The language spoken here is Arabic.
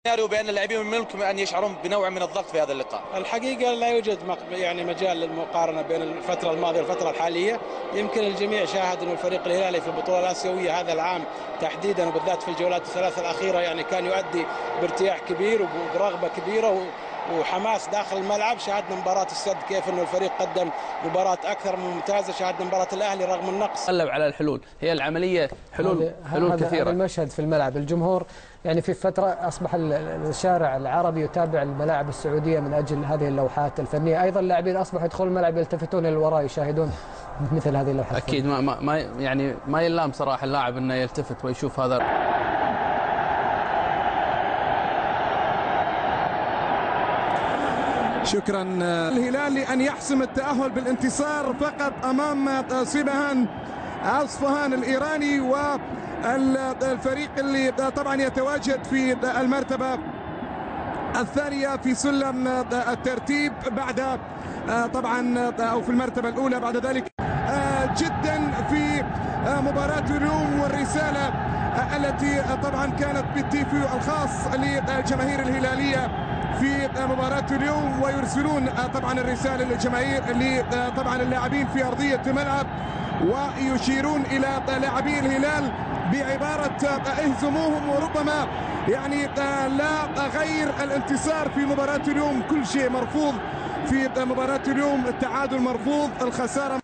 بأن اللاعبين من الممكن أن يشعرون بنوع من الضغط في هذا اللقاء. الحقيقة لا يوجد يعني مجال للمقارنة بين الفترة الماضية والفترة الحالية. يمكن الجميع شاهد أن الفريق الهلالي في البطولة الآسيوية هذا العام تحديدا وبالذات في الجولات الثلاث الأخيرة يعني كان يؤدي بارتياح كبير وبرغبة كبيرة وحماس داخل الملعب. شاهدنا مباراة السد كيف أنه الفريق قدم مباراة أكثر من ممتازة. شاهدنا مباراة الأهلي رغم النقص قلب على الحلول. هي العملية حلول كثيرة. هذا المشهد في الملعب. الجمهور يعني في فترة أصبح الشارع العربي يتابع الملاعب السعودية من أجل هذه اللوحات الفنية. أيضا اللاعبين أصبحوا يدخلون الملعب يلتفتون إلى الوراء يشاهدون مثل هذه اللوحات. أكيد ما يلام صراحة اللاعب أنه يلتفت ويشوف هذا. شكرا. الهلال لأن يحسم التأهل بالانتصار فقط أمام أصفهان الإيراني، والفريق اللي طبعا يتواجد في المرتبة الثانية في سلم الترتيب بعد طبعا أو في المرتبة الأولى بعد ذلك جدا في مباراة اليوم، والرسالة التي طبعا كانت بالتيفو الخاص للجماهير الهلالية في مباراة اليوم، ويرسلون طبعا الرسالة للجماهير طبعا اللاعبين في أرضية الملعب، ويشيرون إلى لاعبي الهلال بعبارة اهزموهم، وربما يعني لا غير الانتصار في مباراة اليوم. كل شيء مرفوض في مباراة اليوم، التعادل مرفوض، الخسارة